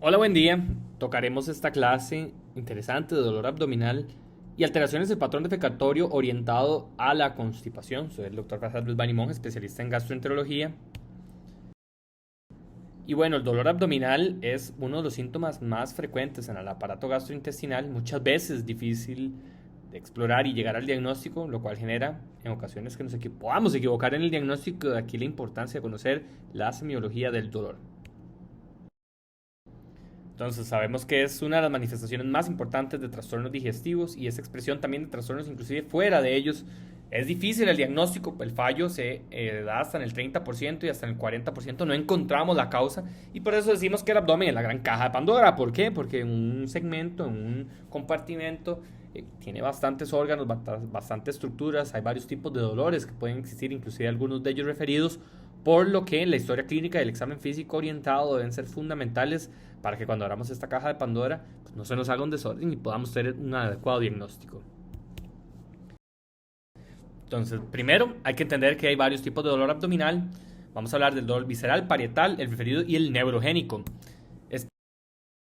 Hola, buen día. Tocaremos esta clase interesante de dolor abdominal y alteraciones del patrón defecatorio orientado a la constipación. Soy el doctor Luis Banimón, especialista en gastroenterología. Y bueno, el dolor abdominal es uno de los síntomas más frecuentes en el aparato gastrointestinal, muchas veces difícil de explorar y llegar al diagnóstico, lo cual genera en ocasiones que podamos equivocar en el diagnóstico. De aquí la importancia de conocer la semiología del dolor. Entonces sabemos que es una de las manifestaciones más importantes de trastornos digestivos y es expresión también de trastornos inclusive fuera de ellos. Es difícil el diagnóstico, el fallo se da hasta en el 30% y hasta en el 40% no encontramos la causa y por eso decimos que el abdomen es la gran caja de Pandora. ¿Por qué? Porque en un segmento, en un compartimento, tiene bastantes órganos, bastantes estructuras, hay varios tipos de dolores que pueden existir, inclusive algunos de ellos referidos, por lo que la historia clínica y el examen físico orientado deben ser fundamentales para que cuando abramos esta caja de Pandora pues no se nos haga un desorden y podamos tener un adecuado diagnóstico. Entonces, primero hay que entender que hay varios tipos de dolor abdominal. Vamos a hablar del dolor visceral, parietal, el referido y el neurogénico.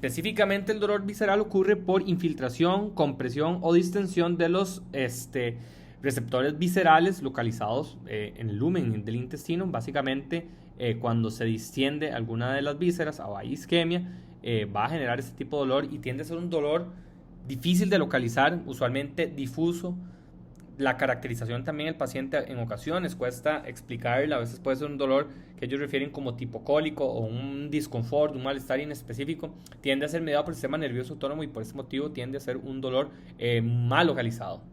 Específicamente el dolor visceral ocurre por infiltración, compresión o distensión de los receptores viscerales localizados en el lumen del intestino. Básicamente, cuando se distiende alguna de las vísceras o hay isquemia, va a generar este tipo de dolor y tiende a ser un dolor difícil de localizar, usualmente difuso. La caracterización también el paciente en ocasiones cuesta explicarla, a veces puede ser un dolor que ellos refieren como tipo cólico o un disconfort, un malestar inespecífico, tiende a ser mediado por el sistema nervioso autónomo y por ese motivo tiende a ser un dolor mal localizado.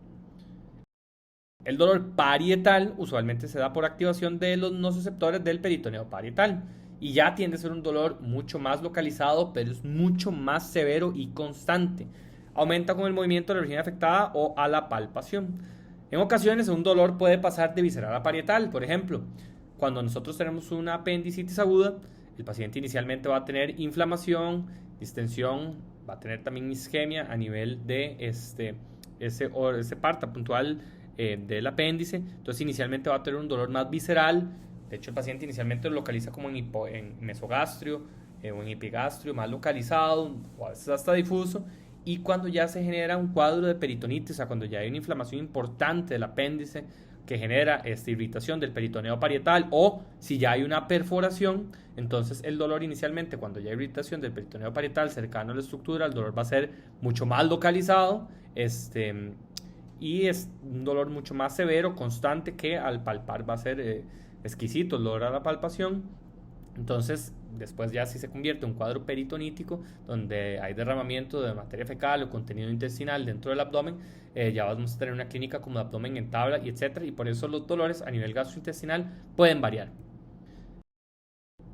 El dolor parietal usualmente se da por activación de los nociceptores del peritoneo parietal y ya tiende a ser un dolor mucho más localizado, pero es mucho más severo y constante. Aumenta con el movimiento de la región afectada o a la palpación. En ocasiones un dolor puede pasar de visceral a parietal. Por ejemplo, cuando nosotros tenemos una apendicitis aguda, el paciente inicialmente va a tener inflamación, distensión, va a tener también isquemia a nivel de ese parta puntual del apéndice. Entonces inicialmente va a tener un dolor más visceral. De hecho el paciente inicialmente lo localiza como en mesogastrio o en epigastrio, más localizado, o a veces hasta difuso. Y cuando ya se genera un cuadro de peritonitis, o sea, cuando ya hay una inflamación importante del apéndice que genera esta irritación del peritoneo parietal, o si ya hay una perforación, entonces el dolor inicialmente, cuando ya hay irritación del peritoneo parietal cercano a la estructura, el dolor va a ser mucho más localizado, y es un dolor mucho más severo, constante, que al palpar va a ser exquisito el dolor a la palpación. Entonces, después ya sí se convierte en un cuadro peritonítico, donde hay derramamiento de materia fecal o contenido intestinal dentro del abdomen. Ya vamos a tener una clínica como de abdomen en tabla y etcétera. Y por eso los dolores a nivel gastrointestinal pueden variar.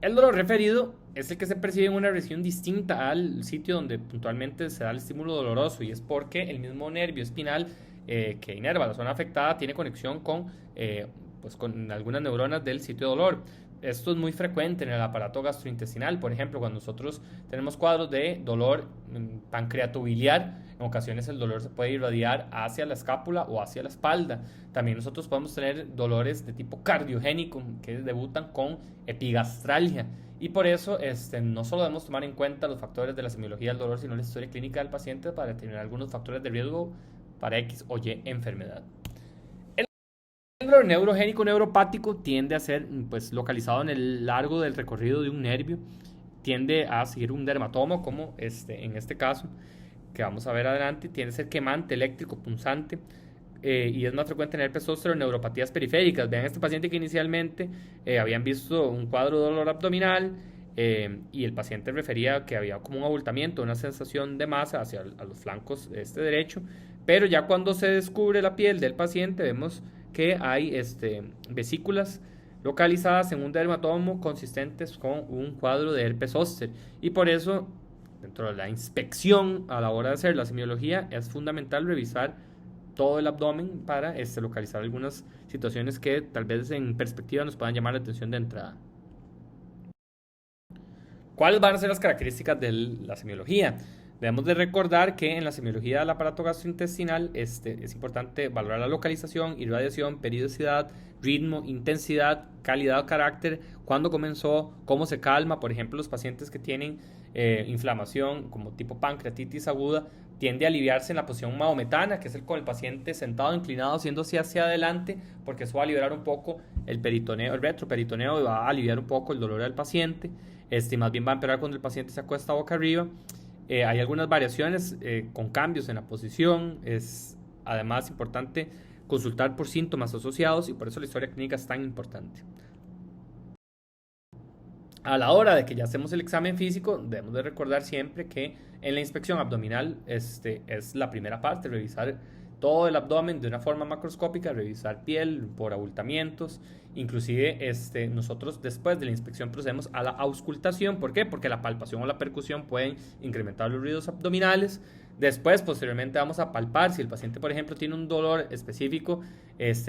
El dolor referido es el que se percibe en una región distinta al sitio donde puntualmente se da el estímulo doloroso, y es porque el mismo nervio espinal que inerva la zona afectada tiene conexión pues con algunas neuronas del sitio de dolor. Esto es muy frecuente en el aparato gastrointestinal. Por ejemplo, cuando nosotros tenemos cuadros de dolor pancreatobiliar, en ocasiones el dolor se puede irradiar hacia la escápula o hacia la espalda. También nosotros podemos tener dolores de tipo cardiogénico que debutan con epigastralgia. Y por eso no solo debemos tomar en cuenta los factores de la semiología del dolor, sino la historia clínica del paciente para determinar algunos factores de riesgo para X o Y enfermedad. El dolor neurogénico neuropático tiende a ser pues, localizado en el largo del recorrido de un nervio, tiende a seguir un dermatomo, como en este caso, que vamos a ver adelante, tiende a ser quemante, eléctrico, punzante, y es más frecuente en herpes zóster o neuropatías periféricas. Vean este paciente que inicialmente habían visto un cuadro de dolor abdominal y el paciente refería que había como un abultamiento, una sensación de masa hacia a los flancos de este derecho, pero ya cuando se descubre la piel del paciente vemos que hay vesículas localizadas en un dermatomo consistentes con un cuadro de herpes zóster, y por eso dentro de la inspección a la hora de hacer la semiología es fundamental revisar todo el abdomen para localizar algunas situaciones que tal vez en perspectiva nos puedan llamar la atención de entrada. ¿Cuáles van a ser las características de la semiología? Debemos de recordar que en la semiología del aparato gastrointestinal es importante valorar la localización, irradiación, periodicidad, ritmo, intensidad, calidad o carácter, cuándo comenzó, cómo se calma. Por ejemplo, los pacientes que tienen inflamación como tipo pancreatitis aguda tiende a aliviarse en la posición mahometana, que es con el paciente sentado, inclinado, haciéndose hacia adelante, porque eso va a liberar un poco el peritoneo, el retroperitoneo, y va a aliviar un poco el dolor del paciente. Más bien va a empeorar cuando el paciente se acuesta boca arriba. Hay algunas variaciones con cambios en la posición. Es además importante consultar por síntomas asociados y por eso la historia clínica es tan importante. A la hora de que ya hacemos el examen físico, debemos de recordar siempre que en la inspección abdominal es la primera parte, revisar todo el abdomen de una forma macroscópica, revisar piel por abultamientos, inclusive nosotros después de la inspección procedemos a la auscultación. ¿Por qué? Porque la palpación o la percusión pueden incrementar los ruidos abdominales. Después, posteriormente, vamos a palpar. Si el paciente, por ejemplo, tiene un dolor específico,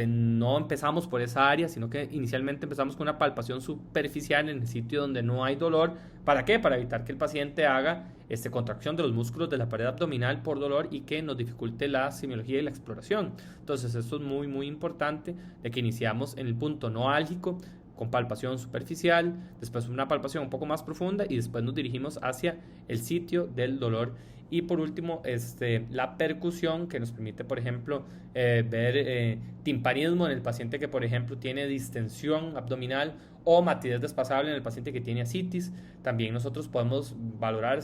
no empezamos por esa área, sino que inicialmente empezamos con una palpación superficial en el sitio donde no hay dolor. ¿Para qué? Para evitar que el paciente haga contracción de los músculos de la pared abdominal por dolor y que nos dificulte la semiología y la exploración. Entonces, esto es muy, muy importante, de que iniciamos en el punto no álgico, con palpación superficial, después una palpación un poco más profunda y después nos dirigimos hacia el sitio del dolor. Y por último, la percusión, que nos permite, por ejemplo, ver timpanismo en el paciente que, por ejemplo, tiene distensión abdominal, o matidez despasable en el paciente que tiene ascitis. También nosotros podemos valorar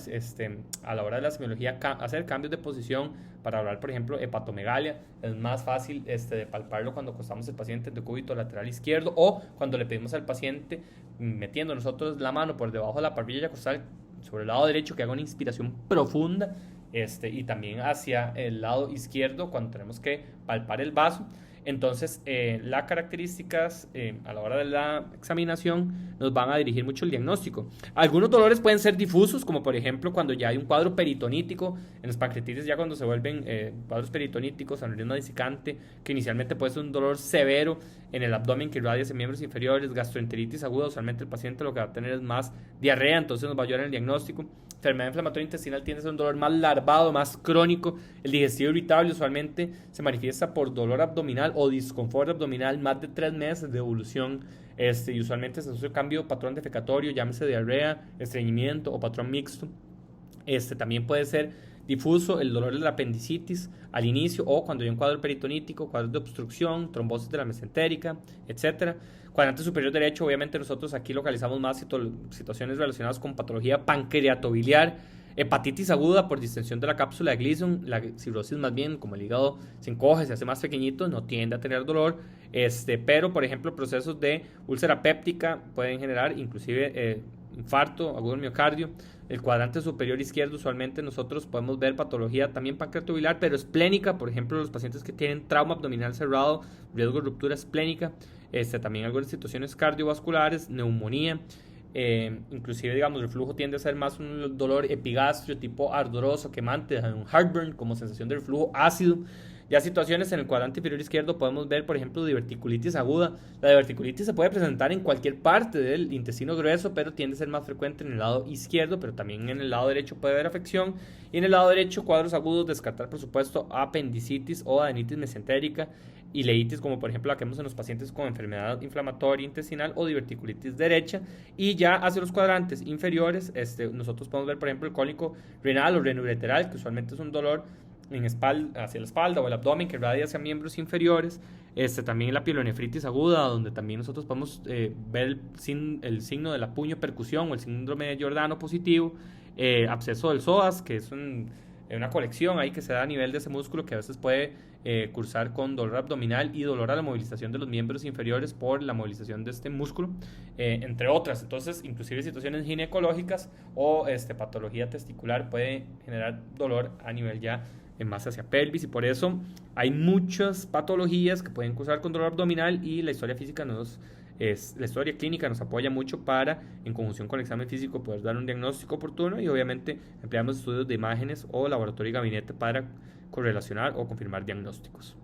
a la hora de la semiología hacer cambios de posición para hablar, por ejemplo, hepatomegalia. Es más fácil de palparlo cuando acostamos el paciente en decúbito lateral izquierdo, o cuando le pedimos al paciente, metiendo nosotros la mano por debajo de la barbilla y acostar sobre el lado derecho, que haga una inspiración profunda, y también hacia el lado izquierdo cuando tenemos que palpar el vaso. Entonces, las características a la hora de la examinación nos van a dirigir mucho el diagnóstico. Algunos dolores pueden ser difusos, como por ejemplo cuando ya hay un cuadro peritonítico. En los pancreatitis, ya cuando se vuelven cuadros peritoníticos, aneurisma disecante, que inicialmente puede ser un dolor severo en el abdomen que irradia hacia miembros inferiores. Gastroenteritis aguda, usualmente el paciente lo que va a tener es más diarrea, entonces nos va a ayudar en el diagnóstico. Enfermedad inflamatoria intestinal tiende a ser un dolor más larvado, más crónico. El digestivo irritable usualmente se manifiesta por dolor abdominal o disconfort abdominal, más de 3 meses de evolución. Y usualmente se asocia el cambio patrón defecatorio, llámese diarrea, estreñimiento o patrón mixto. También puede ser difuso el dolor de la apendicitis al inicio, o cuando hay un cuadro peritonítico, cuadros de obstrucción, trombosis de la mesentérica, etc. Cuadrante superior derecho, obviamente nosotros aquí localizamos más situaciones relacionadas con patología pancreatobiliar, hepatitis aguda por distensión de la cápsula de Gleason, la cirrosis más bien, como el hígado se encoge, se hace más pequeñito, no tiende a tener dolor, pero por ejemplo procesos de úlcera péptica pueden generar inclusive infarto agudo del miocardio. El cuadrante superior izquierdo, usualmente nosotros podemos ver patología también pancreatobiliar, pero esplénica, por ejemplo los pacientes que tienen trauma abdominal cerrado, riesgo de ruptura esplénica, también algunas situaciones cardiovasculares, neumonía. Inclusive, digamos, el reflujo tiende a ser más un dolor epigastrio tipo ardoroso, quemante, un heartburn como sensación de reflujo ácido. Ya situaciones en el cuadrante inferior izquierdo podemos ver, por ejemplo, diverticulitis aguda. La diverticulitis se puede presentar en cualquier parte del intestino grueso, pero tiende a ser más frecuente en el lado izquierdo, pero también en el lado derecho puede haber afección. Y en el lado derecho, cuadros agudos, descartar por supuesto apendicitis o adenitis mesentérica, ileitis, como por ejemplo la que vemos en los pacientes con enfermedad inflamatoria intestinal, o diverticulitis derecha. Y ya hacia los cuadrantes inferiores, nosotros podemos ver, por ejemplo, el cólico renal o renoureteral, que usualmente es un dolor hacia la espalda o el abdomen que irradia hacia miembros inferiores. También la pielonefritis aguda, donde también nosotros podemos ver el signo de la puño percusión o el síndrome de Giordano positivo. Absceso del psoas, que es una colección ahí que se da a nivel de ese músculo, que a veces puede cursar con dolor abdominal y dolor a la movilización de los miembros inferiores por la movilización de este músculo, entre otras. Entonces, inclusive situaciones ginecológicas o patología testicular puede generar dolor a nivel ya más hacia pelvis, y por eso hay muchas patologías que pueden cursar con dolor abdominal, y la historia clínica nos apoya mucho para, en conjunción con el examen físico, poder dar un diagnóstico oportuno, y obviamente empleamos estudios de imágenes o laboratorio y gabinete para correlacionar o confirmar diagnósticos.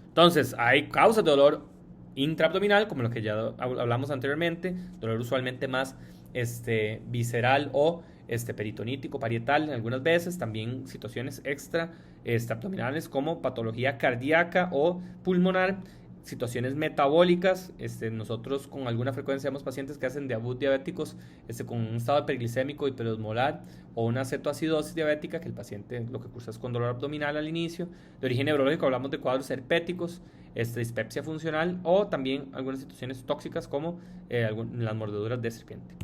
Entonces, hay causas de dolor intraabdominal, como lo que ya hablamos anteriormente, dolor usualmente más visceral o peritonítico, parietal algunas veces, también situaciones extra abdominales como patología cardíaca o pulmonar, situaciones metabólicas. Nosotros con alguna frecuencia vemos pacientes que hacen diabetes diabéticos con un estado hiperglicémico, hiperosmolar o una cetoacidosis diabética, que el paciente lo que cursa es con dolor abdominal al inicio. De origen neurológico hablamos de cuadros herpéticos, dispepsia funcional o también algunas situaciones tóxicas como las mordeduras de serpiente.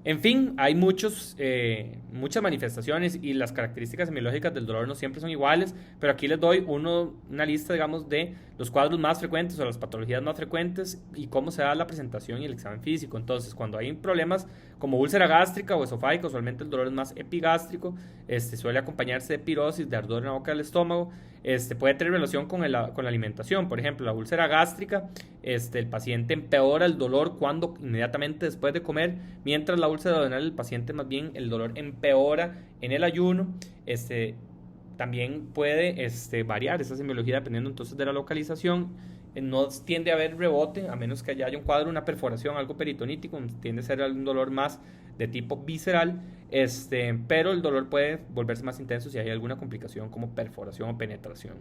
En fin, hay muchas manifestaciones y las características semiológicas del dolor no siempre son iguales, pero aquí les doy una lista, digamos, de los cuadros más frecuentes o las patologías más frecuentes y cómo se da la presentación y el examen físico. Entonces, cuando hay problemas como úlcera gástrica o esofágica, usualmente el dolor es más epigástrico, suele acompañarse de pirosis, de ardor en la boca del estómago. Puede tener relación con la alimentación. Por ejemplo, la úlcera gástrica, el paciente empeora el dolor cuando inmediatamente después de comer, mientras la úlcera duodenal, el paciente más bien el dolor empeora en el ayuno. También puede variar esa semiología dependiendo entonces de la localización. No tiende a haber rebote, a menos que haya un cuadro, una perforación, algo peritonítico, tiende a ser un dolor más de tipo visceral, pero el dolor puede volverse más intenso si hay alguna complicación como perforación o penetración.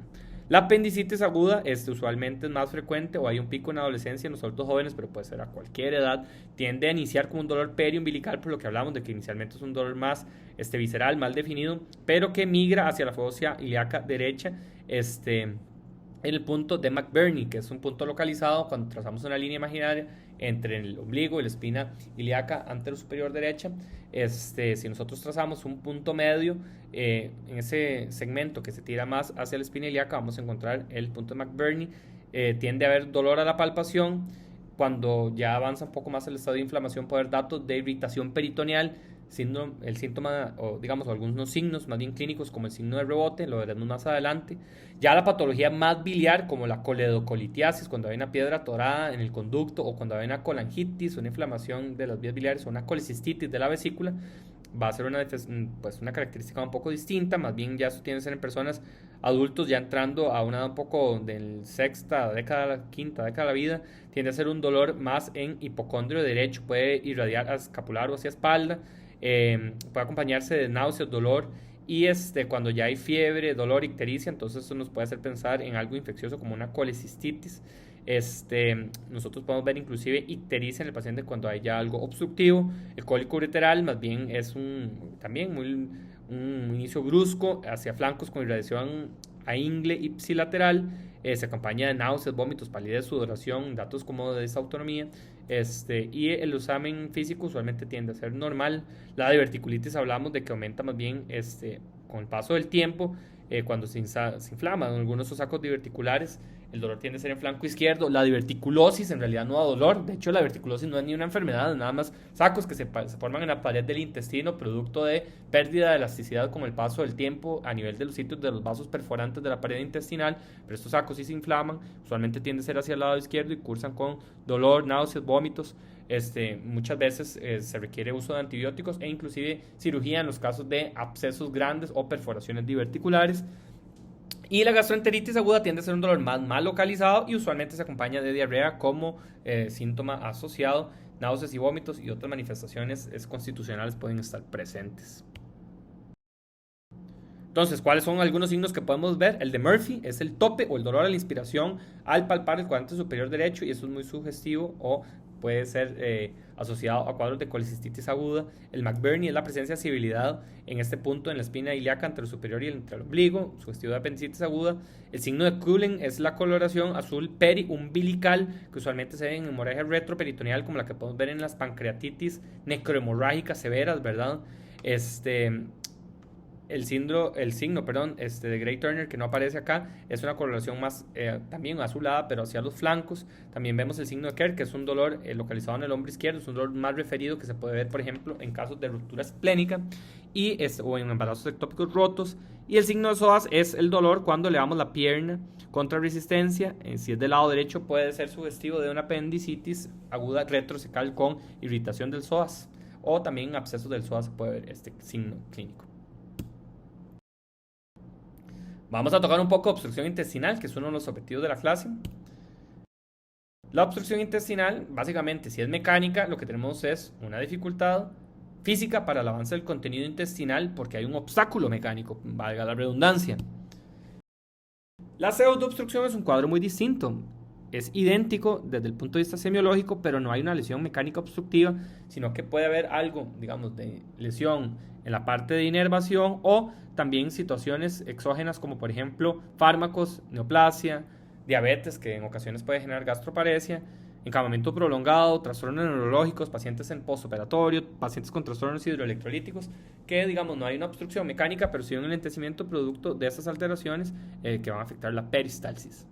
La apendicitis aguda usualmente es más frecuente o hay un pico en adolescencia en los adultos jóvenes, pero puede ser a cualquier edad. Tiende a iniciar como un dolor periumbilical, por lo que hablamos de que inicialmente es un dolor más visceral, mal definido, pero que migra hacia la fosa ilíaca derecha, en el punto de McBurney, que es un punto localizado cuando trazamos una línea imaginaria entre el ombligo y la espina ilíaca anterosuperior derecha. Si nosotros trazamos un punto medio en ese segmento que se tira más hacia la espina ilíaca, vamos a encontrar el punto de McBurney. Tiende a haber dolor a la palpación. Cuando ya avanza un poco más el estado de inflamación, puede haber datos de irritación peritoneal, el síntoma, o digamos algunos signos más bien clínicos como el signo de rebote, lo veremos más adelante. Ya la patología más biliar como la coledocolitiasis, cuando hay una piedra atorada en el conducto, o cuando hay una colangitis, una inflamación de las vías biliares, o una colecistitis de la vesícula, va a ser una característica un poco distinta. Más bien ya eso tiene que ser en personas adultos ya entrando a una edad un poco del quinta década de la vida. Tiende a ser un dolor más en hipocondrio derecho, puede irradiar a escapular o hacia espalda. Puede acompañarse de náuseas, dolor y cuando ya hay fiebre, dolor, ictericia, entonces eso nos puede hacer pensar en algo infeccioso como una colecistitis. Nosotros podemos ver inclusive ictericia en el paciente cuando hay ya algo obstructivo. El cólico ureteral más bien es un inicio brusco hacia flancos con irradiación a ingle ipsilateral. Se acompaña de náuseas, vómitos, palidez, sudoración, datos como de desautonomía. Y el examen físico usualmente tiende a ser normal. La diverticulitis hablamos de que aumenta más bien con el paso del tiempo, cuando se inflaman algunos de esos sacos diverticulares. El dolor tiende a ser en flanco izquierdo. La diverticulosis en realidad no da dolor. De hecho, la diverticulosis no es ni una enfermedad, nada más sacos que se forman en la pared del intestino producto de pérdida de elasticidad con el paso del tiempo a nivel de los sitios de los vasos perforantes de la pared intestinal. Pero estos sacos sí se inflaman, usualmente tienden a ser hacia el lado izquierdo y cursan con dolor, náuseas, vómitos. Muchas veces se requiere uso de antibióticos e inclusive cirugía en los casos de abscesos grandes o perforaciones diverticulares. Y la gastroenteritis aguda tiende a ser un dolor más mal localizado y usualmente se acompaña de diarrea como síntoma asociado. Náuseas y vómitos y otras manifestaciones constitucionales pueden estar presentes. Entonces, ¿cuáles son algunos signos que podemos ver? El de Murphy es el tope o el dolor a la inspiración al palpar el cuadrante superior derecho, y eso es muy sugestivo o puede ser asociado a cuadros de colecistitis aguda. El McBurney es la presencia de civilidad en este punto en la espina ilíaca anterosuperior y entre el ombligo, sugestivo de apendicitis aguda. El signo de Cullen es la coloración azul periumbilical, que usualmente se ve en hemorragia retroperitoneal, como la que podemos ver en las pancreatitis necrohemorrágicas severas, ¿verdad? El signo de Gray Turner, que no aparece acá, es una coloración más también azulada, pero hacia los flancos. También vemos el signo de Kerr, que es un dolor localizado en el hombro izquierdo, es un dolor más referido que se puede ver, por ejemplo, en casos de ruptura esplénica o en embarazos ectópicos rotos. Y el signo de psoas es el dolor cuando elevamos la pierna contra resistencia. Si es del lado derecho, puede ser sugestivo de una apendicitis aguda retrocecal con irritación del psoas, o también abscesos del psoas se puede ver este signo clínico. Vamos a tocar un poco de obstrucción intestinal, que es uno de los objetivos de la clase. La obstrucción intestinal, básicamente, si es mecánica, lo que tenemos es una dificultad física para el avance del contenido intestinal porque hay un obstáculo mecánico, valga la redundancia. La pseudoobstrucción es un cuadro muy distinto. Es idéntico desde el punto de vista semiológico, pero no hay una lesión mecánica obstructiva, sino que puede haber algo, digamos, de lesión en la parte de inervación o también situaciones exógenas como por ejemplo fármacos, neoplasia, diabetes que en ocasiones puede generar gastroparesia, encamamiento prolongado, trastornos neurológicos, pacientes en postoperatorio, pacientes con trastornos hidroelectrolíticos, que digamos no hay una obstrucción mecánica, pero sí un enlentecimiento producto de estas alteraciones que van a afectar la peristalsis.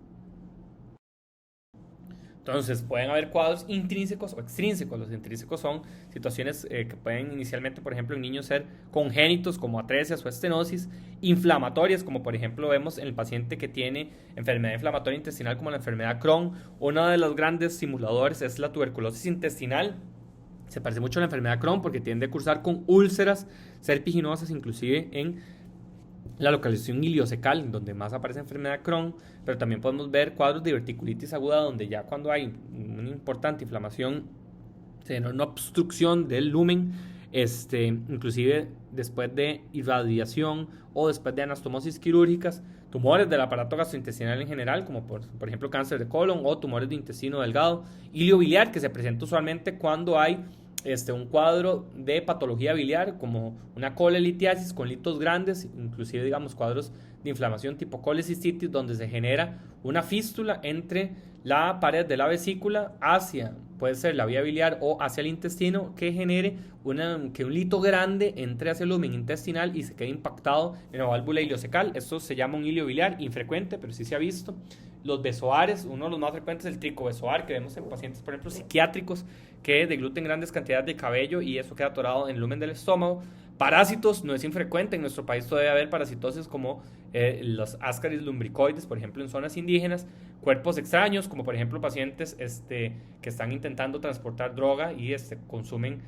Entonces, pueden haber cuadros intrínsecos o extrínsecos. Los intrínsecos son situaciones que pueden inicialmente, por ejemplo, en niños ser congénitos, como atresias o estenosis, inflamatorias, como por ejemplo vemos en el paciente que tiene enfermedad inflamatoria intestinal, como la enfermedad Crohn. Uno de los grandes simuladores es la tuberculosis intestinal. Se parece mucho a la enfermedad Crohn porque tiende a cursar con úlceras serpiginosas, inclusive en la localización iliocecal, donde más aparece enfermedad Crohn, pero también podemos ver cuadros de diverticulitis aguda, donde ya cuando hay una importante inflamación, se genera una obstrucción del lumen, inclusive después de irradiación o después de anastomosis quirúrgicas, tumores del aparato gastrointestinal en general, como por ejemplo cáncer de colon o tumores de intestino delgado, ilio biliar, que se presenta usualmente cuando hay un cuadro de patología biliar como una colelitiasis con litos grandes, inclusive digamos cuadros de inflamación tipo colecistitis donde se genera una fístula entre la pared de la vesícula hacia, puede ser la vía biliar o hacia el intestino, que genere que un lito grande entre hacia el lumen intestinal y se quede impactado en la válvula iliocecal. Esto se llama un ilio biliar, infrecuente, pero sí se ha visto. Los besoares, uno de los más frecuentes es el tricobesoar, que vemos en pacientes, por ejemplo, psiquiátricos que degluten grandes cantidades de cabello y eso queda atorado en el lumen del estómago. Parásitos, no es infrecuente, en nuestro país todavía haber parasitosis como los Ascaris lumbricoides, por ejemplo, en zonas indígenas. Cuerpos extraños, como por ejemplo pacientes que están intentando transportar droga y consumen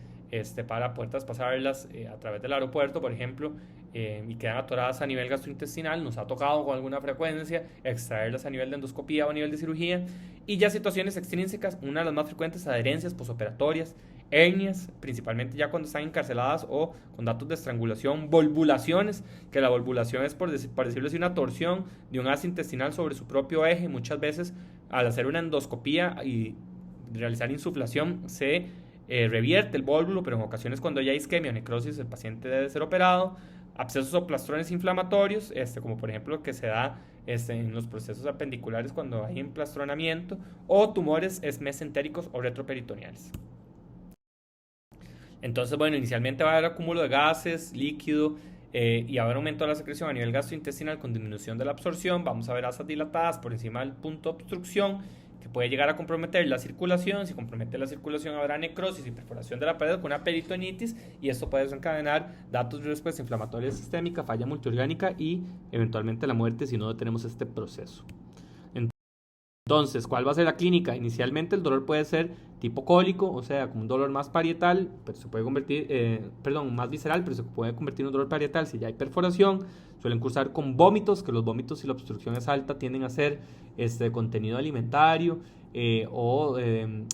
para poder traspasarlas a través del aeropuerto, por ejemplo, y quedan atoradas a nivel gastrointestinal. Nos ha tocado con alguna frecuencia extraerlas a nivel de endoscopía o a nivel de cirugía. Y ya situaciones extrínsecas, una de las más frecuentes, adherencias posoperatorias, hernias, principalmente ya cuando están encarceladas o con datos de estrangulación, volvulaciones, que la volvulación es, por decirlo así, una torsión de un asa intestinal sobre su propio eje. Muchas veces al hacer una endoscopía y realizar insuflación se revierte el vólvulo, pero en ocasiones cuando ya hay isquemia o necrosis el paciente debe ser operado. Abscesos o plastrones inflamatorios, como por ejemplo que se da en los procesos apendiculares cuando hay emplastronamiento, o tumores mesentéricos o retroperitoneales. Entonces, bueno, inicialmente va a haber acúmulo de gases, líquido, y va a haber aumento de la secreción a nivel gastrointestinal con disminución de la absorción. Vamos a ver asas dilatadas por encima del punto de obstrucción, que puede llegar a comprometer la circulación. Si compromete la circulación habrá necrosis y perforación de la pared con una peritonitis, y esto puede desencadenar datos de respuesta inflamatoria sistémica, falla multiorgánica y eventualmente la muerte si no detenemos este proceso. Entonces, ¿cuál va a ser la clínica? Inicialmente el dolor puede ser tipo cólico, o sea, como un dolor más parietal, pero se puede convertir, más visceral, pero se puede convertir en un dolor parietal si ya hay perforación. Suelen cursar con vómitos, que los vómitos, si la obstrucción es alta, tienden a ser contenido alimentario,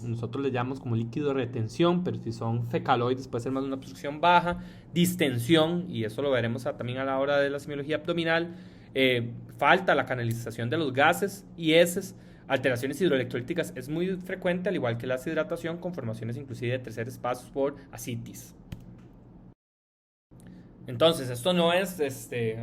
nosotros le llamamos como líquido de retención, pero si son fecaloides puede ser más una obstrucción baja, distensión, y eso lo veremos también a la hora de la semiología abdominal. Falta la canalización de los gases y heces. Alteraciones hidroelectrolíticas es muy frecuente, al igual que la deshidratación, con formaciones inclusive de terceros pasos por ascitis. Entonces, esto no es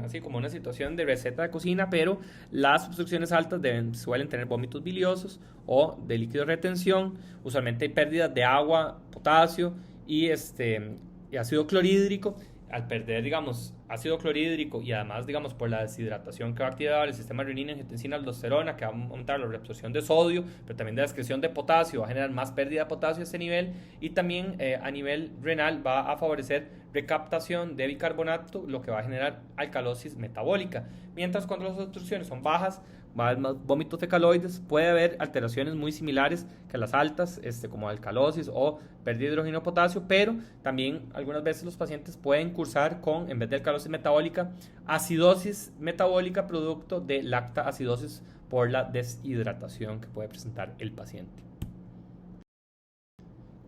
así como una situación de receta de cocina, pero las obstrucciones altas suelen tener vómitos biliosos o de líquido de retención. Usualmente hay pérdidas de agua, potasio y ácido clorhídrico. Al perder, digamos, ácido clorhídrico y además, digamos, por la deshidratación que va a activar el sistema renina, angiotensina, aldosterona, que va a aumentar la reabsorción de sodio, pero también de la excreción de potasio, va a generar más pérdida de potasio a este nivel, y también a nivel renal va a favorecer recaptación de bicarbonato, lo que va a generar alcalosis metabólica. Mientras cuando las obstrucciones son bajas, va a haber más vómitos fecaloides. Puede haber alteraciones muy similares que las altas, como alcalosis o pérdida de hidrógeno potasio, pero también algunas veces los pacientes pueden cursar con, en vez de alcalosis metabólica, acidosis metabólica producto de lactoacidosis por la deshidratación que puede presentar el paciente.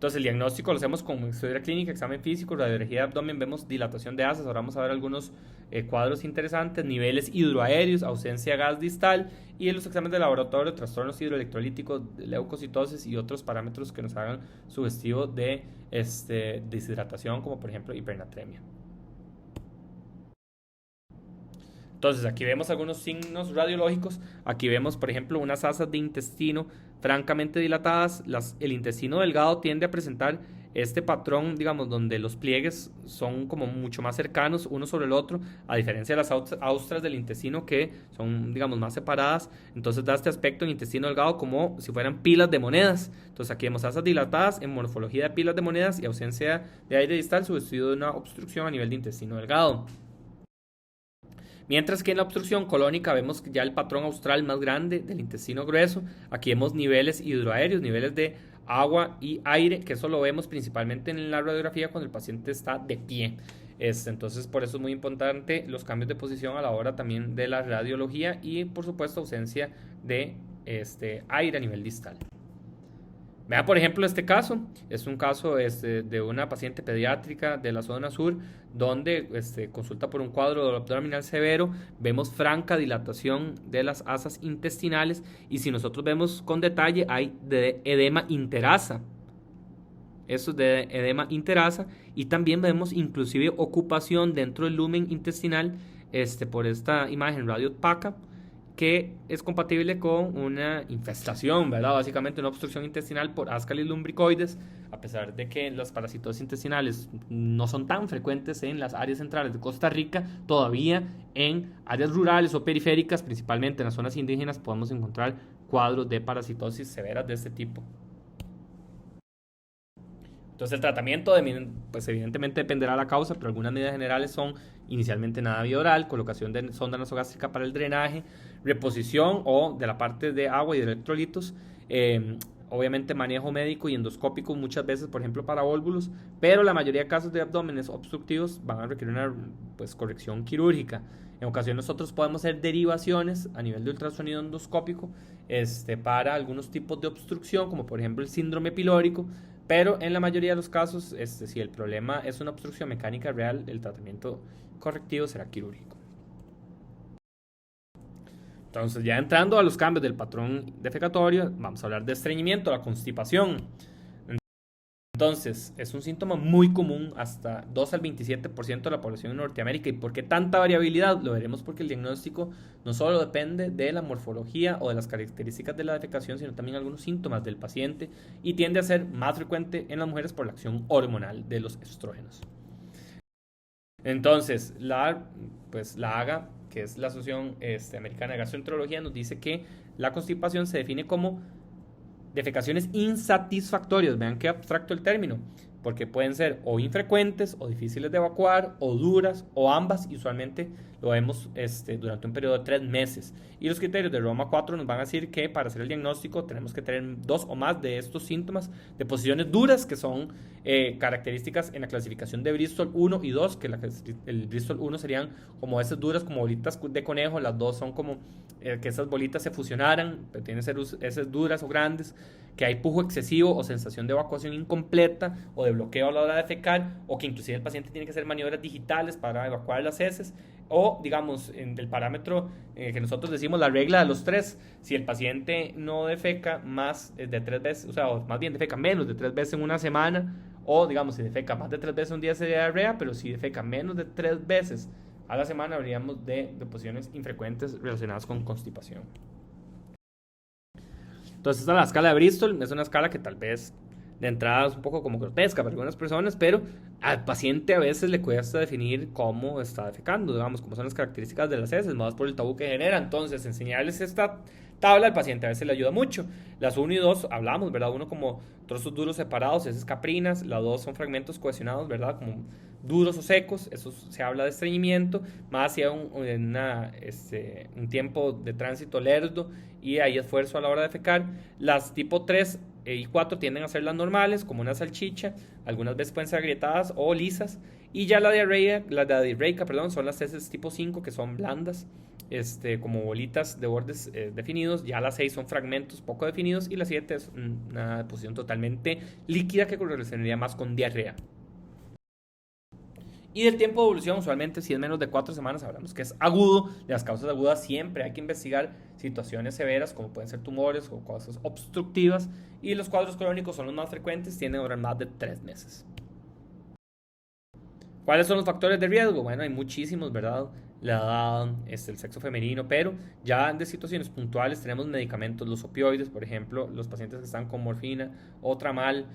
Entonces, el diagnóstico lo hacemos con historia clínica, examen físico, radiología de abdomen, vemos dilatación de asas. Ahora vamos a ver algunos cuadros interesantes, niveles hidroaéreos, ausencia de gas distal, y en los exámenes de laboratorio, trastornos hidroelectrolíticos, leucocitosis y otros parámetros que nos hagan sugestivo de deshidratación, como por ejemplo hipernatremia. Entonces, aquí vemos algunos signos radiológicos. Aquí vemos, por ejemplo, unas asas de intestino francamente dilatadas. El intestino delgado tiende a presentar este patrón, digamos, donde los pliegues son como mucho más cercanos uno sobre el otro, a diferencia de las austras del intestino que son, digamos, más separadas. Entonces da este aspecto en intestino delgado como si fueran pilas de monedas. Entonces aquí vemos asas dilatadas en morfología de pilas de monedas y ausencia de aire distal, sugestivo de una obstrucción a nivel de intestino delgado. Mientras que en la obstrucción colónica vemos ya el patrón austral más grande del intestino grueso. Aquí vemos niveles hidroaéreos, niveles de agua y aire, que eso lo vemos principalmente en la radiografía cuando el paciente está de pie. Entonces, por eso es muy importante los cambios de posición a la hora también de la radiología y, por supuesto, ausencia de aire a nivel distal. Vea, por ejemplo, este caso. Es un caso de una paciente pediátrica de la zona sur donde consulta por un cuadro de abdominal severo. Vemos franca dilatación de las asas intestinales y si nosotros vemos con detalle hay de edema interasa. Eso es de edema interasa y también vemos inclusive ocupación dentro del lumen intestinal por esta imagen radiopaca, que es compatible con una infestación, ¿verdad? Básicamente una obstrucción intestinal por Ascaris lumbricoides, a pesar de que las parasitosis intestinales no son tan frecuentes en las áreas centrales de Costa Rica, todavía en áreas rurales o periféricas, principalmente en las zonas indígenas, podemos encontrar cuadros de parasitosis severas de este tipo. Entonces el tratamiento pues evidentemente dependerá de la causa, pero algunas medidas generales son inicialmente nada vía oral, colocación de sonda nasogástrica para el drenaje, reposición o de la parte de agua y de electrolitos, obviamente manejo médico y endoscópico muchas veces, por ejemplo para válvulos, pero la mayoría de casos de abdómenes obstructivos van a requerir una corrección quirúrgica. En ocasiones nosotros podemos hacer derivaciones a nivel de ultrasonido endoscópico para algunos tipos de obstrucción, como por ejemplo el síndrome pilórico. Pero en la mayoría de los casos, si el problema es una obstrucción mecánica real, el tratamiento correctivo será quirúrgico. Entonces, ya entrando a los cambios del patrón defecatorio, vamos a hablar de estreñimiento, la constipación. Entonces, es un síntoma muy común, hasta 2 al 27% de la población en Norteamérica. ¿Y por qué tanta variabilidad? Lo veremos porque el diagnóstico no solo depende de la morfología o de las características de la defecación, sino también algunos síntomas del paciente y tiende a ser más frecuente en las mujeres por la acción hormonal de los estrógenos. Entonces, la AGA, que es la Asociación Americana de Gastroenterología, nos dice que la constipación se define como defecaciones insatisfactorias. Vean qué abstracto el término, porque pueden ser o infrecuentes o difíciles de evacuar o duras o ambas, y usualmente lo vemos durante un periodo de 3 meses. Y los criterios de Roma 4 nos van a decir que para hacer el diagnóstico tenemos que tener 2 o más de estos síntomas de posiciones duras, que son características en la clasificación de Bristol 1 y 2, que el Bristol 1 serían como esas duras como bolitas de conejo, las 2 son como que esas bolitas se fusionaran, pero tienen que ser esas duras o grandes, que hay pujo excesivo o sensación de evacuación incompleta o de bloqueo a la hora de defecar, o que inclusive el paciente tiene que hacer maniobras digitales para evacuar las heces, o digamos en el parámetro que nosotros decimos la regla de los 3, si el paciente no defeca más de 3 veces, o sea, o más bien defeca menos de 3 veces en una semana, o digamos si defeca más de 3 veces un día sería diarrea, pero si defeca menos de 3 veces a la semana habríamos de deposiciones infrecuentes relacionadas con constipación. Entonces, esta es la escala de Bristol. Es una escala que tal vez de entrada es un poco como grotesca para algunas personas, pero al paciente a veces le cuesta definir cómo está defecando, digamos, cómo son las características de las heces, más por el tabú que genera. Entonces, enseñarles esta tabla al paciente a veces le ayuda mucho. Las 1 y 2 hablamos, ¿verdad? 1 como trozos duros separados, heces caprinas. La 2 son fragmentos cohesionados, ¿verdad? Como duros o secos. Eso se habla de estreñimiento, más hacia un tiempo de tránsito lerdo y hay esfuerzo a la hora de defecar. Las tipo 3 y 4 tienden a ser las normales, como una salchicha, algunas veces pueden ser agrietadas o lisas, y ya la diarreica, perdón, son las heces tipo 5 que son blandas, como bolitas de bordes definidos. Ya las 6 son fragmentos poco definidos y la 7 es una deposición totalmente líquida que correlacionaría más con diarrea. Y del tiempo de evolución, usualmente si es menos de 4 semanas, hablamos que es agudo. De las causas agudas siempre hay que investigar situaciones severas como pueden ser tumores o cosas obstructivas. Y los cuadros crónicos son los más frecuentes, tienden a durar más de 3 meses. ¿Cuáles son los factores de riesgo? Bueno, hay muchísimos, ¿verdad? La edad, el sexo femenino, pero ya de situaciones puntuales tenemos medicamentos, los opioides, por ejemplo, los pacientes que están con morfina o tramal,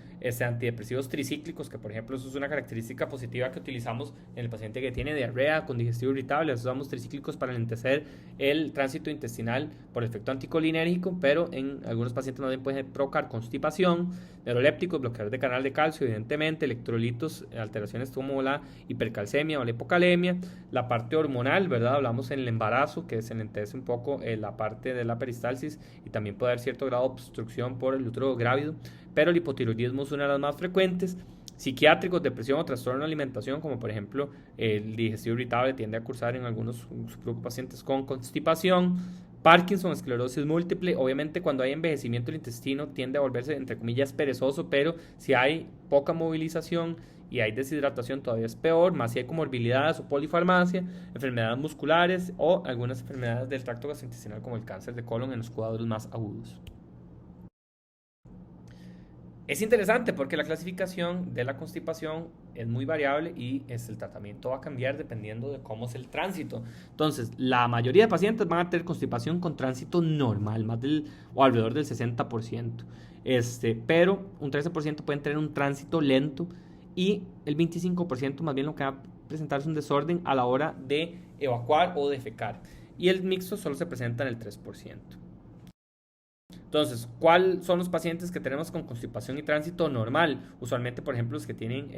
antidepresivos tricíclicos, que por ejemplo eso es una característica positiva que utilizamos en el paciente que tiene diarrea con digestivo irritable. Usamos tricíclicos para lentecer el tránsito intestinal por efecto anticolinérgico, pero en algunos pacientes más bien pueden provocar constipación, neurolépticos, bloqueadores de canal de calcio, evidentemente, electrolitos, alteraciones como la hipercalcemia o la hipocalemia, la parte hormonal, ¿verdad? Hablamos en el embarazo, que se lentece un poco la parte de la peristalsis y también puede haber cierto grado de obstrucción por el útero grávido, pero el hipotiroidismo es una de las más frecuentes. Psiquiátricos, depresión o trastorno de alimentación, como por ejemplo el digestivo irritable, tiende a cursar en algunos pacientes con constipación. Parkinson, esclerosis múltiple, obviamente cuando hay envejecimiento del intestino tiende a volverse entre comillas perezoso, pero si hay poca movilización y hay deshidratación todavía es peor, más si hay comorbilidades o polifarmacia, enfermedades musculares o algunas enfermedades del tracto gastrointestinal como el cáncer de colon en los cuadros más agudos. Es interesante porque la clasificación de la constipación es muy variable y el tratamiento va a cambiar dependiendo de cómo es el tránsito. Entonces, la mayoría de pacientes van a tener constipación con tránsito normal, o alrededor del 60%. Pero un 13% pueden tener un tránsito lento y el 25% más bien lo que va a presentar es un desorden a la hora de evacuar o defecar. Y el mixto solo se presenta en el 3%. Entonces, ¿cuáles son los pacientes que tenemos con constipación y tránsito normal? Usualmente, por ejemplo, los que tienen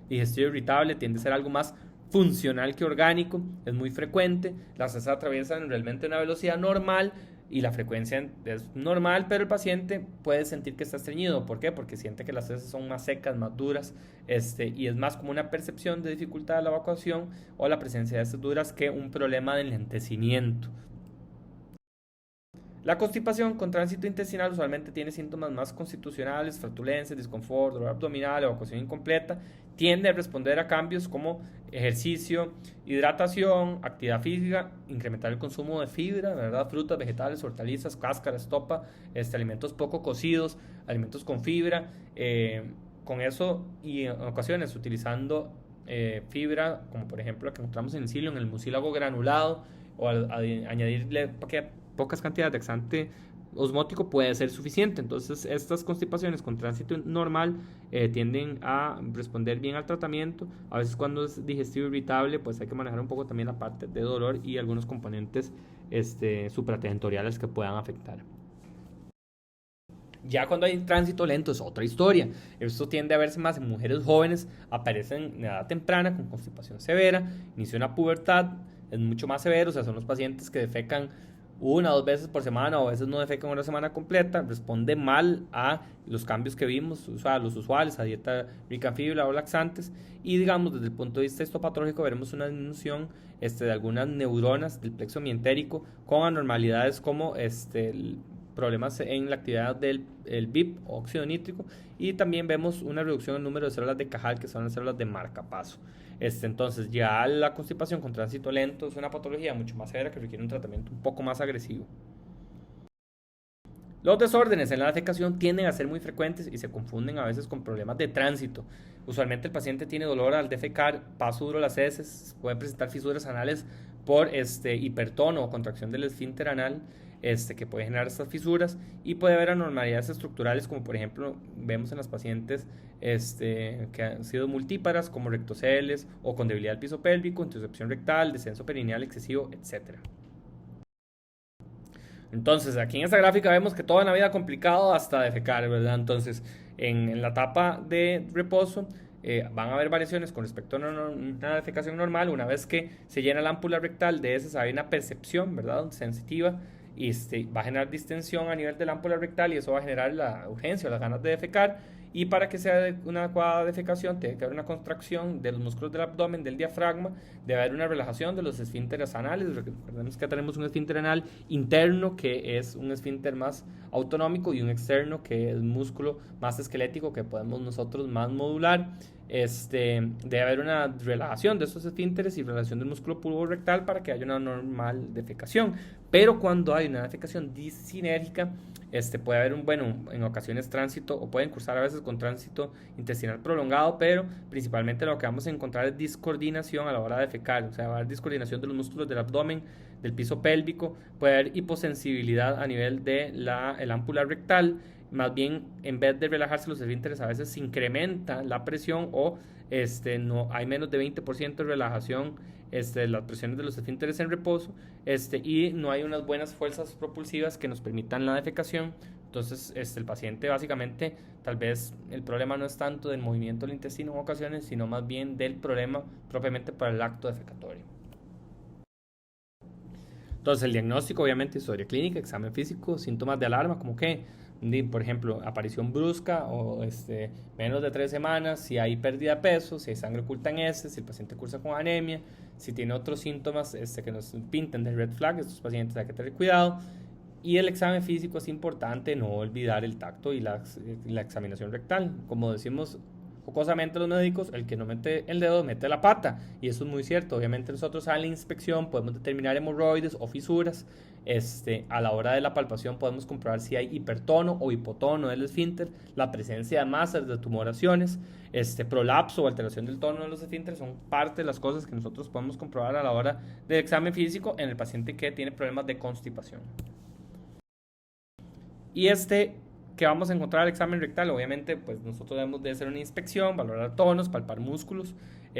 digestivo irritable tiende a ser algo más funcional que orgánico, es muy frecuente. Las heces atraviesan realmente una velocidad normal y la frecuencia es normal, pero el paciente puede sentir que está estreñido. ¿Por qué? Porque siente que las heces son más secas, más duras, y es más como una percepción de dificultad de la evacuación o la presencia de heces duras que un problema de enlentecimiento. La constipación con tránsito intestinal usualmente tiene síntomas más constitucionales, flatulencias, disconfort, dolor abdominal, evacuación incompleta. Tiende a responder a cambios como ejercicio, hidratación, actividad física, incrementar el consumo de fibra, ¿verdad? Frutas, vegetales, hortalizas, cáscara, estopa, alimentos poco cocidos, alimentos con fibra. Con eso y en ocasiones utilizando fibra, como por ejemplo la que encontramos en el psyllium, en el mucílago granulado, o añadirle pocas cantidades de laxante osmótico puede ser suficiente. Entonces estas constipaciones con tránsito normal tienden a responder bien al tratamiento. A veces cuando es digestivo irritable pues hay que manejar un poco también la parte de dolor y algunos componentes supratentoriales que puedan afectar. Ya cuando hay tránsito lento es otra historia. Esto tiende a verse más en mujeres jóvenes, aparecen en edad temprana con constipación severa, inicia una pubertad, es mucho más severo, o sea, son los pacientes que defecan 1 o 2 veces por semana o a veces no defecan una semana completa, responde mal a los cambios que vimos, o sea, los usuales, a dieta rica en fibra o laxantes, y digamos desde el punto de vista histopatológico veremos una disminución de algunas neuronas del plexo mientérico con anormalidades como problemas en la actividad del BIP, óxido nítrico, y también vemos una reducción en el número de células de Cajal, que son las células de marcapaso. Entonces ya la constipación con tránsito lento es una patología mucho más severa que requiere un tratamiento un poco más agresivo. Los desórdenes en la defecación tienden a ser muy frecuentes y se confunden a veces con problemas de tránsito. Usualmente el paciente tiene dolor al defecar, paso duro las heces, puede presentar fisuras anales por hipertono o contracción del esfínter anal, que puede generar estas fisuras, y puede haber anormalidades estructurales como por ejemplo vemos en las pacientes que han sido multíparas como rectoceles o con debilidad del piso pélvico, intercepción rectal, descenso perineal excesivo, etc. Entonces, aquí en esta gráfica vemos que toda la vida complicado hasta defecar, ¿verdad? Entonces, en la etapa de reposo van a haber variaciones con respecto a una defecación normal. Una vez que se llena la ámpula rectal de heces, hay una percepción, ¿verdad? Sensitiva y va a generar distensión a nivel de la ámpula rectal y eso va a generar la urgencia o las ganas de defecar. Y para que sea una adecuada defecación, tiene que haber una contracción de los músculos del abdomen, del diafragma, debe haber una relajación de los esfínteres anales. Recordemos que tenemos un esfínter anal interno, que es un esfínter más autonómico, y un externo, que es músculo más esquelético, que podemos nosotros más modular. Debe haber una relajación de estos esfínteres y relajación del músculo puborectal para que haya una normal defecación. Pero cuando hay una defecación disinérgica, puede haber en ocasiones tránsito, o pueden cursar a veces con tránsito intestinal prolongado, pero principalmente lo que vamos a encontrar es discoordinación a la hora de defecar. O sea, va a haber discoordinación de los músculos del abdomen, del piso pélvico, puede haber hiposensibilidad a nivel de el ámpula rectal. Más bien, en vez de relajarse los esfínteres, a veces se incrementa la presión, o no hay menos de 20% de relajación de las presiones de los esfínteres en reposo, y no hay unas buenas fuerzas propulsivas que nos permitan la defecación. Entonces, el paciente básicamente, tal vez el problema no es tanto del movimiento del intestino en ocasiones, sino más bien del problema propiamente para el acto defecatorio. Entonces, el diagnóstico, obviamente, historia clínica, examen físico, síntomas de alarma, como que, por ejemplo, aparición brusca o menos de 3 semanas, si hay pérdida de peso, si hay sangre oculta en heces, si el paciente cursa con anemia, si tiene otros síntomas que nos pinten de red flag, estos pacientes hay que tener cuidado. Y el examen físico es importante, no olvidar el tacto y la examinación rectal. Como decimos jocosamente los médicos, el que no mete el dedo mete la pata, y eso es muy cierto. Obviamente nosotros a la inspección podemos determinar hemorroides o fisuras. A la hora de la palpación podemos comprobar si hay hipertono o hipotono del esfínter, la presencia de masas de tumoraciones, prolapso o alteración del tono de los esfínteres son parte de las cosas que nosotros podemos comprobar a la hora del examen físico en el paciente que tiene problemas de constipación. Y que vamos a encontrar al examen rectal, obviamente, pues nosotros debemos de hacer una inspección, valorar tonos, palpar músculos.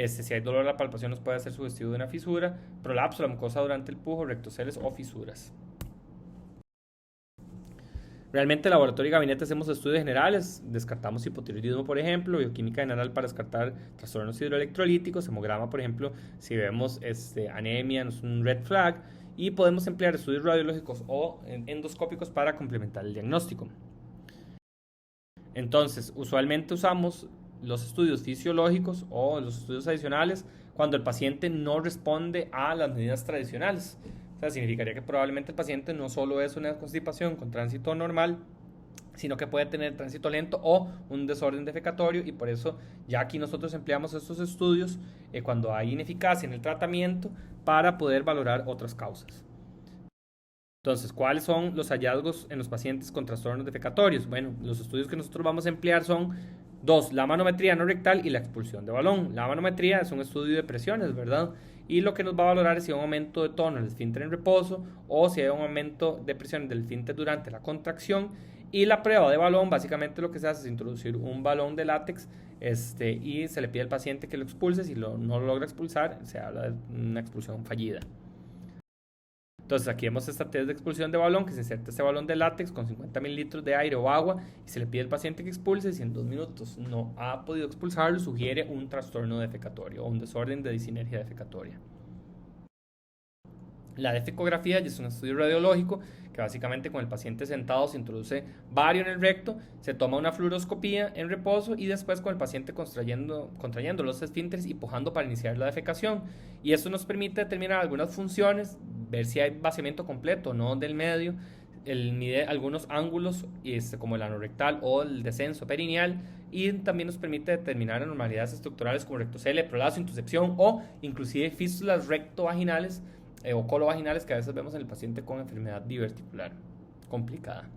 Si hay dolor a la palpación, nos puede hacer sugestivo de una fisura, prolapso, la mucosa durante el pujo, rectoceles o fisuras. Realmente en laboratorio y gabinete hacemos estudios generales, descartamos hipotiroidismo, por ejemplo, bioquímica general para descartar trastornos hidroelectrolíticos, hemograma, por ejemplo, si vemos anemia, no es un red flag, y podemos emplear estudios radiológicos o endoscópicos para complementar el diagnóstico. Entonces, usualmente usamos los estudios fisiológicos o los estudios adicionales cuando el paciente no responde a las medidas tradicionales. O sea, significaría que probablemente el paciente no solo es una constipación con tránsito normal, sino que puede tener tránsito lento o un desorden defecatorio, y por eso ya aquí nosotros empleamos estos estudios cuando hay ineficacia en el tratamiento para poder valorar otras causas. Entonces, ¿cuáles son los hallazgos en los pacientes con trastornos defecatorios? Bueno, los estudios que nosotros vamos a emplear son dos: la manometría no rectal y la expulsión de balón. La manometría es un estudio de presiones, ¿verdad? Y lo que nos va a valorar es si hay un aumento de tono del esfínter en reposo o si hay un aumento de presión del esfínter durante la contracción. Y la prueba de balón, básicamente lo que se hace es introducir un balón de látex y se le pide al paciente que lo expulse. Si no lo logra expulsar, se habla de una expulsión fallida. Entonces aquí vemos esta test de expulsión de balón, que se inserta este balón de látex con 50 mililitros de aire o agua y se le pide al paciente que expulse. Si en 2 minutos no ha podido expulsarlo, sugiere un trastorno defecatorio o un desorden de disinergia defecatoria. La defecografía es un estudio radiológico que básicamente con el paciente sentado se introduce bario en el recto, se toma una fluoroscopía en reposo y después con el paciente contrayendo los esfínteres y pujando para iniciar la defecación. Y esto nos permite determinar algunas funciones, ver si hay vaciamiento completo o no del medio. Él mide algunos ángulos como el anorectal o el descenso perineal, y también nos permite determinar anormalidades estructurales como rectocele, prolapso, intuscepción o inclusive fístulas rectovaginales o colovaginales que a veces vemos en el paciente con enfermedad diverticular complicada.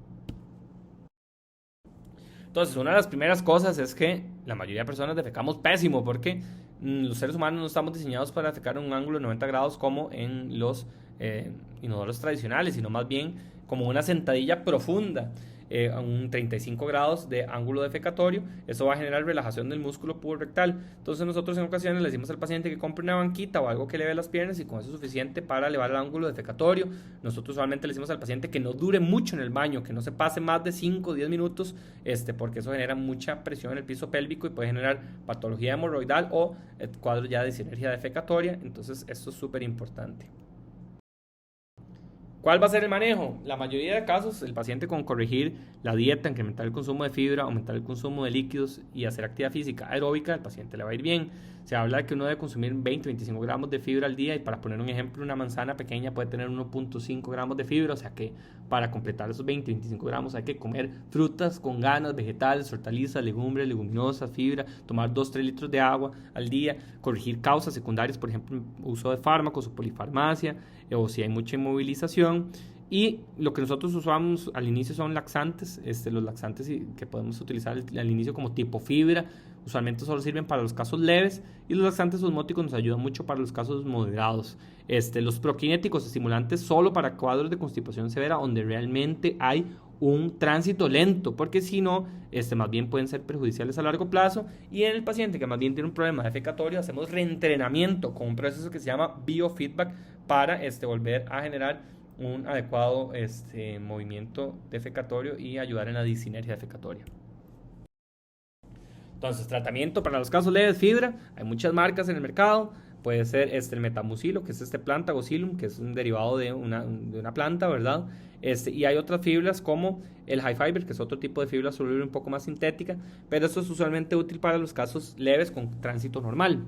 Entonces, una de las primeras cosas es que la mayoría de personas defecamos pésimo, porque los seres humanos no estamos diseñados para defecar en un ángulo de 90 grados como en los inodoros tradicionales, sino más bien como una sentadilla profunda, a un 35 grados de ángulo defecatorio. Eso va a generar relajación del músculo puborectal. Entonces nosotros en ocasiones le decimos al paciente que compre una banquita o algo que eleve las piernas, y con eso es suficiente para elevar el ángulo defecatorio. Nosotros usualmente le decimos al paciente que no dure mucho en el baño, que no se pase más de 5 o 10 minutos, porque eso genera mucha presión en el piso pélvico y puede generar patología hemorroidal o cuadros ya de disinergia defecatoria. Entonces esto es súper importante. ¿Cuál va a ser el manejo? La mayoría de casos, el paciente con corregir la dieta, incrementar el consumo de fibra, aumentar el consumo de líquidos y hacer actividad física aeróbica, el paciente le va a ir bien. Se habla de que uno debe consumir 20-25 gramos de fibra al día y para poner un ejemplo, una manzana pequeña puede tener 1.5 gramos de fibra, o sea que para completar esos 20-25 gramos hay que comer frutas con ganas, vegetales, hortalizas, legumbres, leguminosas, fibra, tomar 2-3 litros de agua al día, corregir causas secundarias, por ejemplo, uso de fármacos o polifarmacia, o si hay mucha inmovilización. Y lo que nosotros usamos al inicio son laxantes, los laxantes que podemos utilizar al inicio como tipo fibra, usualmente solo sirven para los casos leves y los laxantes osmóticos nos ayudan mucho para los casos moderados. Los prokinéticos estimulantes solo para cuadros de constipación severa donde realmente hay un tránsito lento, porque si no, más bien pueden ser perjudiciales a largo plazo. Y en el paciente que más bien tiene un problema defecatorio, hacemos reentrenamiento con un proceso que se llama biofeedback para volver a generar un adecuado movimiento defecatorio y ayudar en la disinergia defecatoria. Entonces, tratamiento para los casos leves, fibra. Hay muchas marcas en el mercado. Puede ser el metamucilo, que es planta Gossyllum, que es un derivado de una planta, ¿verdad? Y hay otras fibras como el high fiber, que es otro tipo de fibra soluble un poco más sintética, pero esto es usualmente útil para los casos leves con tránsito normal.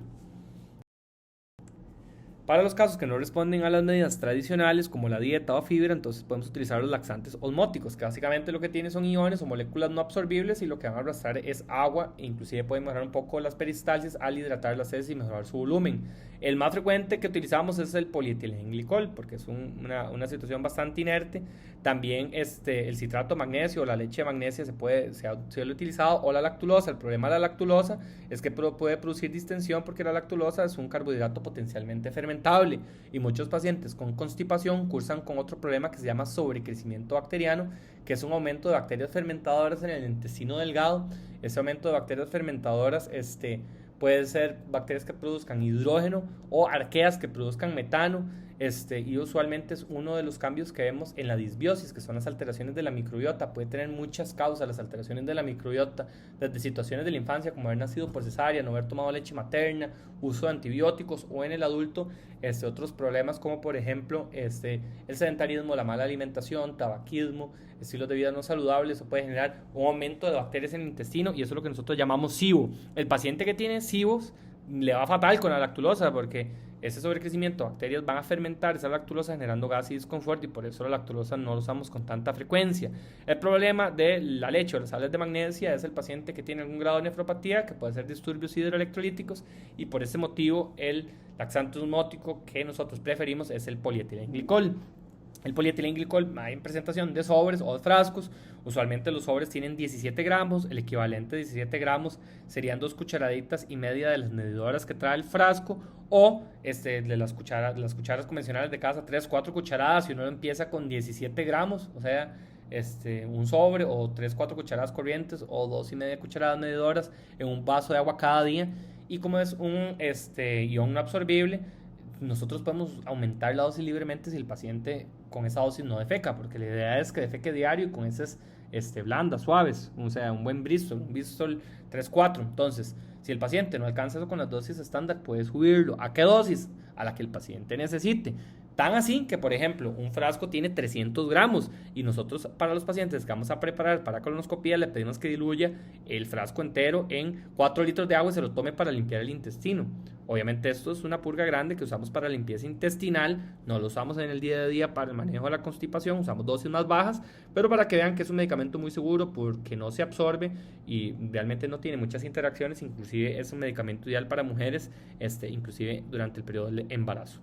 Para los casos que no responden a las medidas tradicionales como la dieta o fibra, entonces podemos utilizar los laxantes osmóticos, que básicamente lo que tienen son iones o moléculas no absorbibles y lo que van a arrastrar es agua e inclusive pueden mejorar un poco las peristalsis al hidratar las heces y mejorar su volumen. El más frecuente que utilizamos es el polietilenglicol porque es una situación bastante inerte. También el citrato de magnesio o la leche de magnesia se ha utilizado, o la lactulosa. El problema de la lactulosa es que puede producir distensión porque la lactulosa es un carbohidrato potencialmente fermentable y muchos pacientes con constipación cursan con otro problema que se llama sobrecrecimiento bacteriano, que es un aumento de bacterias fermentadoras en el intestino delgado. Ese aumento de bacterias fermentadoras puede ser bacterias que produzcan hidrógeno o arqueas que produzcan metano, y usualmente es uno de los cambios que vemos en la disbiosis, que son las alteraciones de la microbiota. Puede tener muchas causas las alteraciones de la microbiota, desde situaciones de la infancia como haber nacido por cesárea, no haber tomado leche materna, uso de antibióticos, o en el adulto otros problemas como por ejemplo el sedentarismo, la mala alimentación, tabaquismo, estilos de vida no saludables. Eso puede generar un aumento de bacterias en el intestino y eso es lo que nosotros llamamos SIBO. El paciente que tiene SIBOs le va fatal con la lactulosa porque ese sobrecrecimiento de bacterias van a fermentar esa lactulosa generando gas y desconfort, y por eso la lactulosa no la usamos con tanta frecuencia. El problema de la leche o las sales de magnesia es el paciente que tiene algún grado de nefropatía, que puede ser disturbios hidroelectrolíticos, y por ese motivo el laxante osmótico que nosotros preferimos es el polietilenglicol. El polietilenglicol va en presentación de sobres o de frascos. Usualmente los sobres tienen 17 gramos, el equivalente de 17 gramos serían 2 cucharaditas y media de las medidoras que trae el frasco, o de las cucharas convencionales de casa, 3-4 cucharadas, si uno empieza con 17 gramos, o sea, un sobre, o 3-4 cucharadas corrientes, o 2,5 cucharadas medidoras en un vaso de agua cada día. Y como es un ion no absorbible, nosotros podemos aumentar la dosis libremente si el paciente con esa dosis no defeca, porque la idea es que defeque diario y con heces blandas, suaves, o sea, un buen Bristol 3-4. Entonces, si el paciente no alcanza eso con las dosis estándar, puedes subirlo. ¿A qué dosis? A la que el paciente necesite. Tan así que, por ejemplo, un frasco tiene 300 gramos y nosotros para los pacientes que vamos a preparar para colonoscopía le pedimos que diluya el frasco entero en 4 litros de agua y se lo tome para limpiar el intestino. Obviamente esto es una purga grande que usamos para limpieza intestinal, no lo usamos en el día a día para el manejo de la constipación, usamos dosis más bajas, pero para que vean que es un medicamento muy seguro porque no se absorbe y realmente no tiene muchas interacciones, inclusive es un medicamento ideal para mujeres, inclusive durante el periodo del embarazo.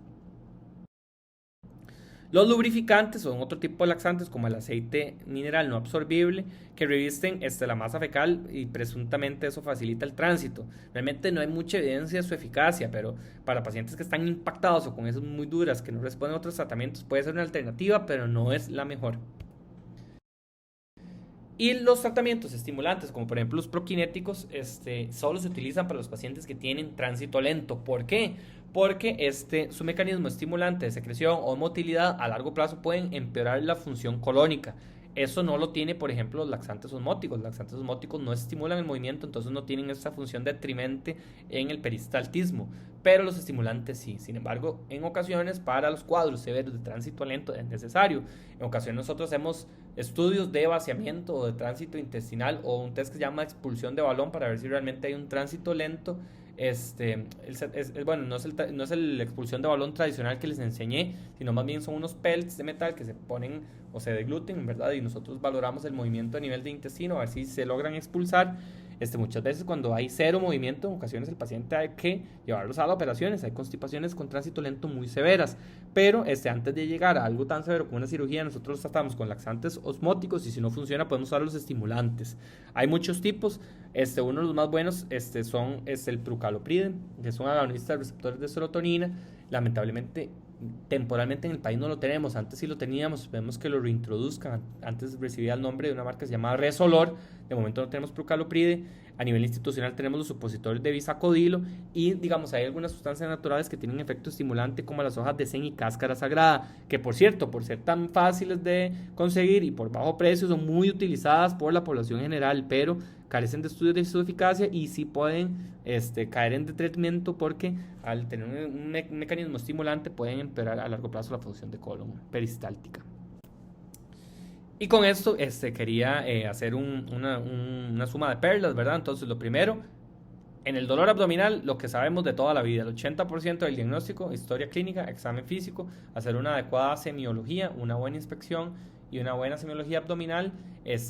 Los lubrificantes son otro tipo de laxantes como el aceite mineral no absorbible que revisten la masa fecal y presuntamente eso facilita el tránsito. Realmente no hay mucha evidencia de su eficacia, pero para pacientes que están impactados o con heces muy duras que no responden a otros tratamientos puede ser una alternativa, pero no es la mejor. Y los tratamientos estimulantes, como por ejemplo los prokinéticos, solo se utilizan para los pacientes que tienen tránsito lento. ¿Por qué? Porque su mecanismo estimulante de secreción o motilidad a largo plazo pueden empeorar la función colónica. Eso no lo tiene, por ejemplo, los laxantes osmóticos. Los laxantes osmóticos no estimulan el movimiento, entonces no tienen esa función detrimente en el peristaltismo, pero los estimulantes sí. Sin embargo, en ocasiones para los cuadros severos de tránsito lento es necesario. En ocasiones nosotros hacemos estudios de vaciamiento o de tránsito intestinal o un test que se llama expulsión de balón para ver si realmente hay un tránsito lento. Bueno, no es el expulsión de balón tradicional que les enseñé, sino más bien son unos pellets de metal que se ponen o se degluten, ¿verdad? Y nosotros valoramos el movimiento a nivel de intestino, a ver si se logran expulsar. Muchas veces cuando hay cero movimiento, en ocasiones el paciente hay que llevarlos a las operaciones. Hay constipaciones con tránsito lento muy severas, pero antes de llegar a algo tan severo como una cirugía, nosotros tratamos con laxantes osmóticos y si no funciona podemos usar los estimulantes. Hay muchos tipos. Uno de los más buenos es el prucalopride, que es un agonista de receptores de serotonina. Lamentablemente, temporalmente en el país no lo tenemos, antes sí lo teníamos, esperemos que lo reintroduzcan. Antes recibía el nombre de una marca que se llamaba Resolor, de momento no tenemos prucalopride. A nivel institucional tenemos los supositorios de bisacodilo y digamos hay algunas sustancias naturales que tienen efecto estimulante como las hojas de zen y cáscara sagrada, que por cierto, por ser tan fáciles de conseguir y por bajo precio son muy utilizadas por la población general, pero carecen de estudios de su eficacia y sí pueden caer en detrimento porque al tener un mecanismo estimulante pueden empeorar a largo plazo la función de colon peristáltica. Y con esto quería hacer una suma de perlas, ¿verdad? Entonces, lo primero, en el dolor abdominal, lo que sabemos de toda la vida, el 80% del diagnóstico, historia clínica, examen físico, hacer una adecuada semiología, una buena inspección y una buena semiología abdominal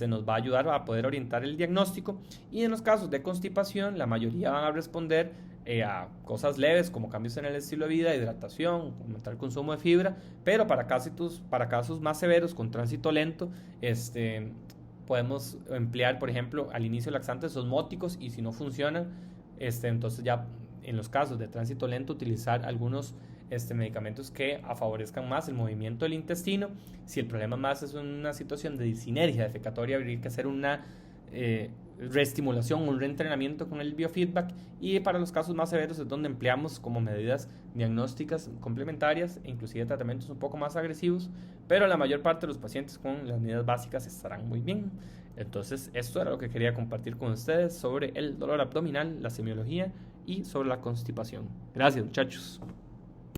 nos va a ayudar a poder orientar el diagnóstico. Y en los casos de constipación, la mayoría van a responder a cosas leves como cambios en el estilo de vida, hidratación, aumentar el consumo de fibra, pero para casos más severos con tránsito lento, podemos emplear, por ejemplo, al inicio laxantes osmóticos y si no funcionan, entonces ya en los casos de tránsito lento utilizar algunos medicamentos que favorezcan más el movimiento del intestino. Si el problema más es una situación de disinergia defecatoria, habría que hacer una reestimulación, un reentrenamiento con el biofeedback, y para los casos más severos es donde empleamos como medidas diagnósticas complementarias e inclusive tratamientos un poco más agresivos, pero la mayor parte de los pacientes con las medidas básicas estarán muy bien. Entonces esto era lo que quería compartir con ustedes sobre el dolor abdominal, la semiología y sobre la constipación. Gracias, muchachos.